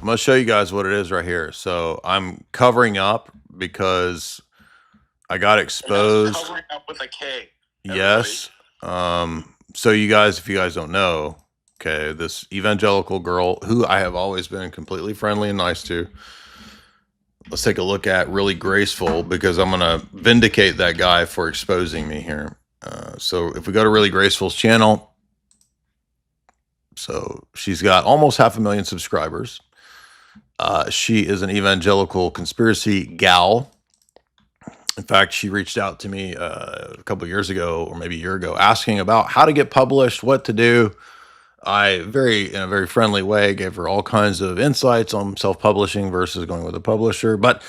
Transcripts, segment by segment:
I'm going to show you guys what it is right here. So I'm covering up because I got exposed. Covering up with a K. Yes. So you guys, if you guys don't know, okay, this evangelical girl who I have always been completely friendly and nice to. Let's take a look at Really Graceful because I'm going to vindicate that guy for exposing me here. So if we go to Really Graceful's channel, so she's got almost 500,000 subscribers. She is an evangelical conspiracy gal. In fact, she reached out to me a couple years ago, or maybe a year ago, asking about how to get published, what to do. I in a very friendly way, gave her all kinds of insights on self-publishing versus going with a publisher. But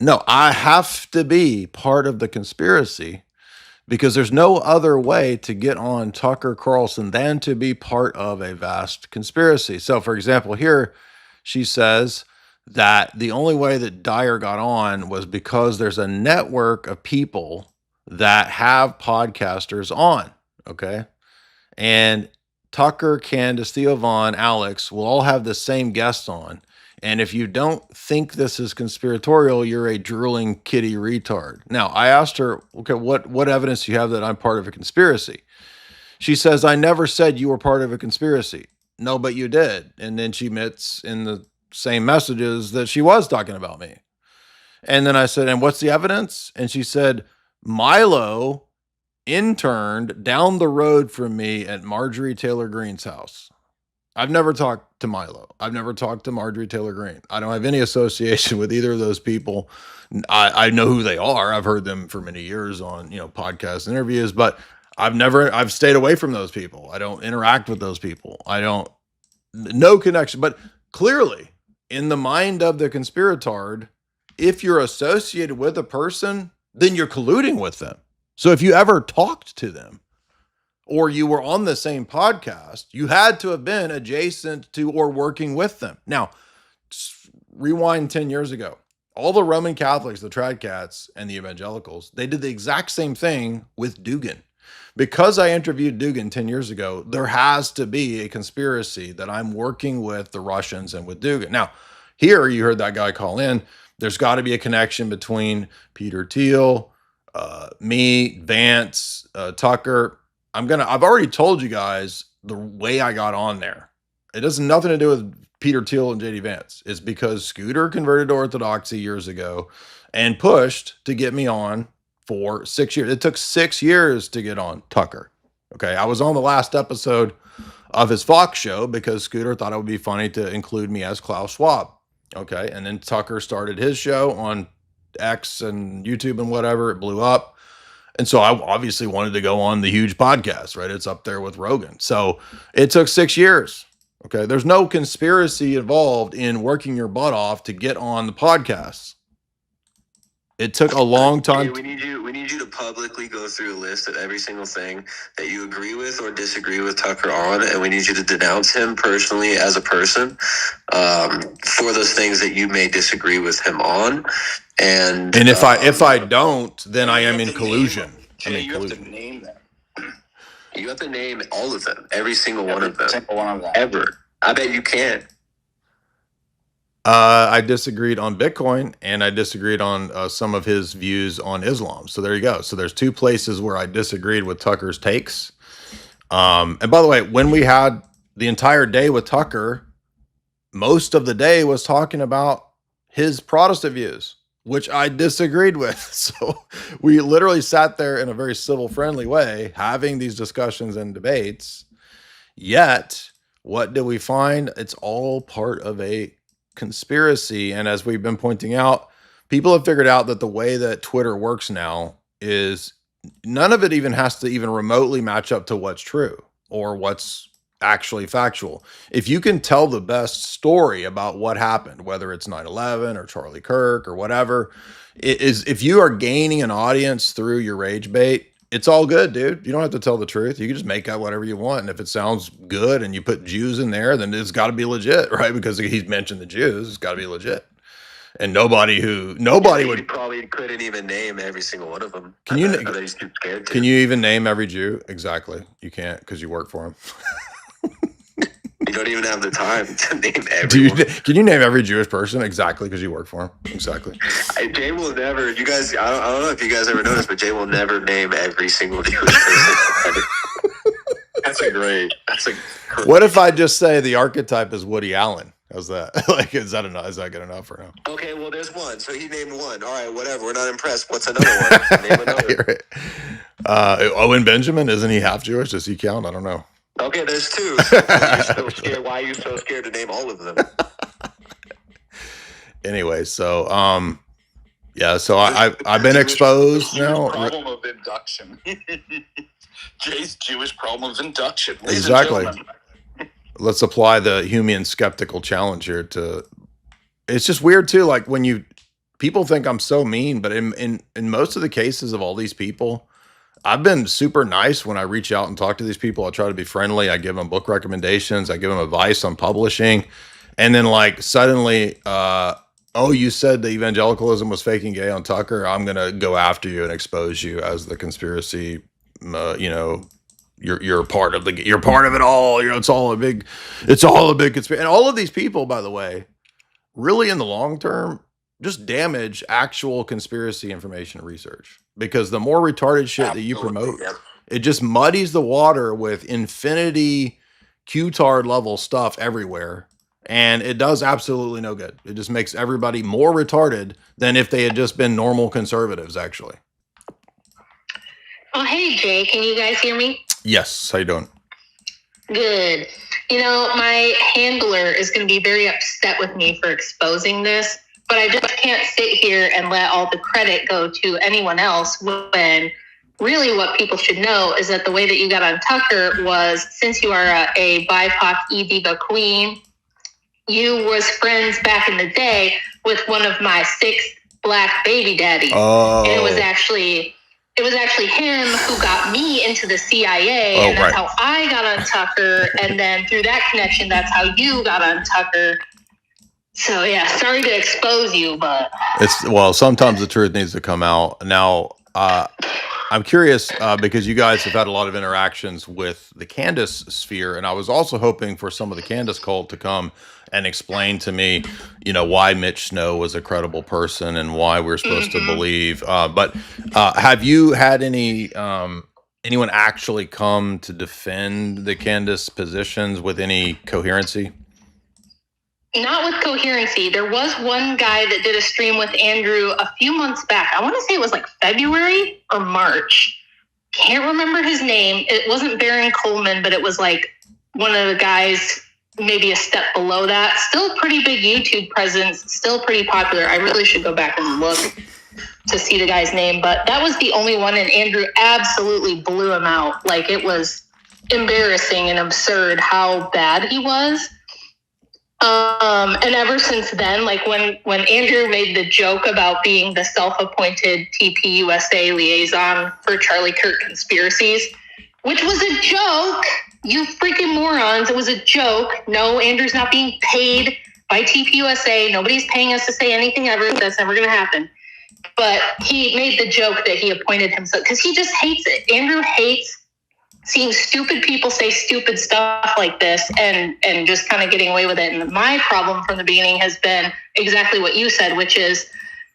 no, I have to be part of the conspiracy because there's no other way to get on Tucker Carlson than to be part of a vast conspiracy. So, for example, here she says that the only way that Dyer got on was because there's a network of people that have podcasters on. Okay. And Tucker, Candace, Theo Vaughn, Alex will all have the same guests on. And if you don't think this is conspiratorial, you're a drooling kitty retard. Now, I asked her, okay, what evidence do you have that I'm part of a conspiracy? She says, I never said you were part of a conspiracy. No, but you did. And then she admits in the same messages that she was talking about me. And then I said, and what's the evidence? And she said, Milo interned down the road from me at Marjorie Taylor Greene's house. I've never talked to Milo. I've never talked to Marjorie Taylor Greene. I don't have any association with either of those people. I know who they are. I've heard them for many years on, podcast interviews, but I've stayed away from those people. I don't interact with those people. No connection. But clearly, in the mind of the conspiratard, if you're associated with a person, then you're colluding with them. So if you ever talked to them or you were on the same podcast, you had to have been adjacent to or working with them. Now, rewind 10 years ago. All the Roman Catholics, the Tradcats, and the evangelicals, they did the exact same thing with Dugan. Because I interviewed Dugan 10 years ago, there has to be a conspiracy that I'm working with the Russians and with Dugan. Now, here you heard that guy call in. There's got to be a connection between Peter Thiel, me, Vance, Tucker. I've already told you guys the way I got on there. It has nothing to do with Peter Thiel and JD Vance. It's because Scooter converted to orthodoxy years ago and pushed to get me on for 6 years. It took 6 years to get on Tucker. Okay. I was on the last episode of his Fox show because Scooter thought it would be funny to include me as Klaus Schwab. Okay. And then Tucker started his show on X and YouTube and whatever. It blew up. And so I obviously wanted to go on the huge podcast, right? It's up there with Rogan. So it took 6 years. Okay. There's no conspiracy involved in working your butt off to get on the podcast. It took a long time. We need you to publicly go through a list of every single thing that you agree with or disagree with Tucker on, and we need you to denounce him personally as a person for those things that you may disagree with him on. And if I don't, then I am in collusion. You have to name them. You have to name all of them, every single one of them, ever. I bet you can. I disagreed on Bitcoin and I disagreed on some of his views on Islam. So there you go. So there's two places where I disagreed with Tucker's takes. And by the way, when we had the entire day with Tucker, most of the day was talking about his Protestant views, which I disagreed with. So we literally sat there in a very civil, friendly way, having these discussions and debates. Yet, what did we find? It's all part of a conspiracy. And as we've been pointing out, people have figured out that the way that Twitter works now is none of it even has to even remotely match up to what's true or what's actually factual. If you can tell the best story about what happened, whether it's 9/11 or Charlie Kirk or whatever, if you are gaining an audience through your rage bait, it's all good, dude. You don't have to tell the truth. You can just make up whatever you want. And if it sounds good and you put Jews in there, then it's got to be legit, right? Because he's mentioned the Jews, it's got to be legit. And nobody would probably couldn't even name every single one of them. Can you even name every Jew? Exactly. You can't because you work for him. don't even have the time to name Do everyone. can you name every Jewish person exactly because you work for him? Exactly. Jay will never. You guys, I don't know if you guys ever noticed, but Jay will never name every single Jewish person. That's a great. What if I just say the archetype is Woody Allen? How's that? Like, is that enough? Is that good enough for him? Okay, well, there's one. So he named one. All right, whatever. We're not impressed. What's another one? Name another. Right. Owen Benjamin, isn't he half Jewish? Does he count? I don't know. Okay, there's two. So you're so scared. Why are you so scared to name all of them? Anyway, so yeah, so I've been exposed now. Problem of induction. Jay's Jewish problem of induction. Exactly. Let's apply the Humean skeptical challenge here to. It's just weird too, like when people think I'm so mean, but in most of the cases of all these people, I've been super nice when I reach out and talk to these people. I try to be friendly. I give them book recommendations. I give them advice on publishing, and then like suddenly, oh, you said the evangelicalism was faking gay on Tucker. I'm gonna go after you and expose you as the conspiracy. You're part of you're part of it all. It's all a big conspiracy. And all of these people, by the way, really in the long term, just damage actual conspiracy information research, because the more retarded shit that you promote, it just muddies the water with infinity Q-tard level stuff everywhere. And it does absolutely no good. It just makes everybody more retarded than if they had just been normal conservatives, actually. Oh, hey, Jay, can you guys hear me? Yes. How you doing? Good. My handler is going to be very upset with me for exposing this, but I just can't sit here and let all the credit go to anyone else when really what people should know is that the way that you got on Tucker was, since you are a BIPOC E-Diva queen, you was friends back in the day with one of my 6 black baby daddies. Oh. And it was actually him who got me into the CIA, and that's how I got on Tucker. And then through that connection, that's how you got on Tucker. So yeah, sorry to expose you, but sometimes the truth needs to come out. Now, I'm curious because you guys have had a lot of interactions with the Candace sphere, and I was also hoping for some of the Candace cult to come and explain to me, why Mitch Snow was a credible person and why we're supposed to believe. But have you had anyone actually come to defend the Candace positions with any coherency? Not with coherency. There was one guy that did a stream with Andrew a few months back. I want to say it was like February or March. Can't remember his name. It wasn't Baron Coleman, but it was like one of the guys maybe a step below that. Still pretty big YouTube presence, still pretty popular. I really should go back and look to see the guy's name, but that was the only one, and Andrew absolutely blew him out. Like, it was embarrassing and absurd how bad he was. And ever since then, like when Andrew made the joke about being the self-appointed TPUSA liaison for Charlie Kirk conspiracies, which was a joke, you freaking morons, it was a joke. No, Andrew's not being paid by TPUSA. Nobody's paying us to say anything ever. That's never going to happen. But he made the joke that he appointed himself because he just hates it. Andrew hates seeing stupid people say stupid stuff like this and just kind of getting away with it. And my problem from the beginning has been exactly what you said, which is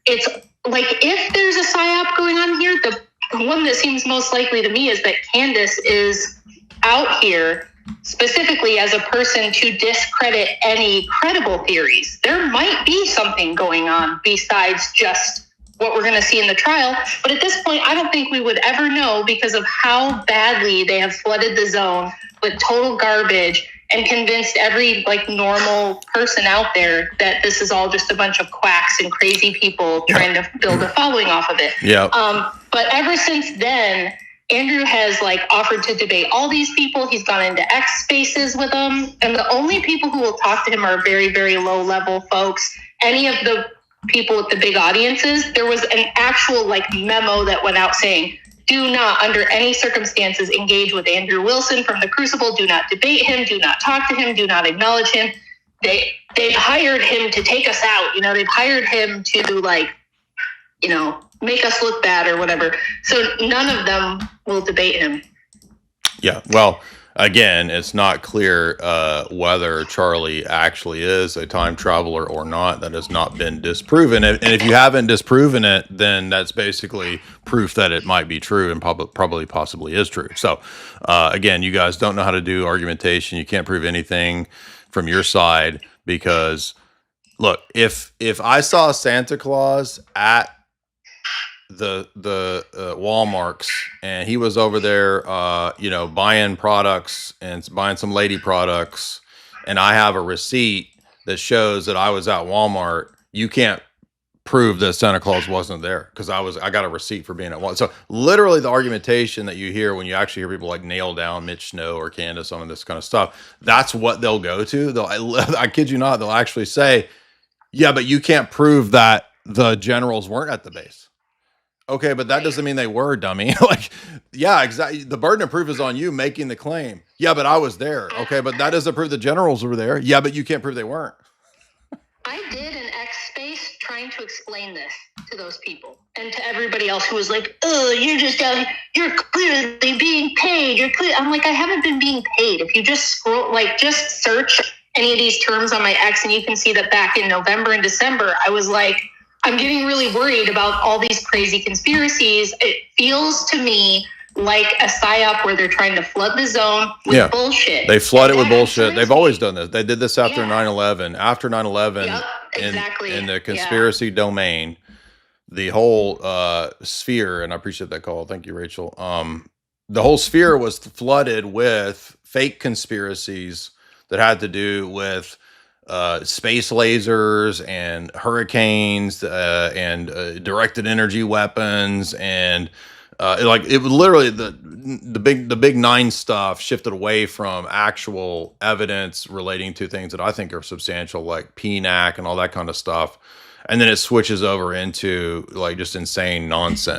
it's like if there's a psyop going on here, the one that seems most likely to me is that Candace is out here specifically as a person to discredit any credible theories. There might be something going on besides just what we're going to see in the trial. But at this point, I don't think we would ever know because of how badly they have flooded the zone with total garbage and convinced every normal person out there that this is all just a bunch of quacks and crazy people trying to build a following off of it. Yeah. But ever since then, Andrew has offered to debate all these people. He's gone into X spaces with them. And the only people who will talk to him are very, very low level folks. Any of the people with the big audiences, there was an actual memo that went out saying, do not under any circumstances engage with Andrew Wilson from the Crucible. Do not debate him. Do not talk to him. Do not acknowledge him. They've hired him to take us out. They've hired him to make us look bad or whatever. So none of them will debate him. Yeah. Well, Again, it's not clear whether Charlie actually is a time traveler or not. That has not been disproven. And if you haven't disproven it, then that's basically proof that it might be true and probably possibly is true. So, again, you guys don't know how to do argumentation. You can't prove anything from your side because, look, if I saw Santa Claus at the Walmarts and he was over there buying products and buying some lady products, and I have a receipt that shows that I was at Walmart, you can't prove that Santa Claus wasn't there because I got a receipt for being at Walmart. So literally the argumentation that you hear when you actually hear people like nail down Mitch Snow or Candace, some of this kind of stuff, that's what they'll go to. I kid you not, they'll actually say, yeah, but you can't prove that the generals weren't at the base. Okay, but that doesn't mean they were, dummy. Like, yeah, exactly. The burden of proof is on you making the claim. Yeah, but I was there. Okay, but that doesn't prove the generals were there. Yeah, but you can't prove they weren't. I did an X space trying to explain this to those people and to everybody else who was like, "Oh, you're clearly being paid. I'm like, I haven't been being paid. If you just scroll, just search any of these terms on my X, and you can see that back in November and December, I was like, I'm getting really worried about all these crazy conspiracies. It feels to me like a psyop where they're trying to flood the zone with bullshit. They flood it with bullshit. They've always done this. They did this after 9/11. After 9/11, Yep, exactly. in the conspiracy domain, the whole sphere, and I appreciate that call. Thank you, Rachel. The whole sphere was flooded with fake conspiracies that had to do with space lasers and hurricanes and directed energy weapons and it was literally the big nine stuff shifted away from actual evidence relating to things that I think are substantial, like PNAC and all that kind of stuff, and then it switches over into like just insane nonsense.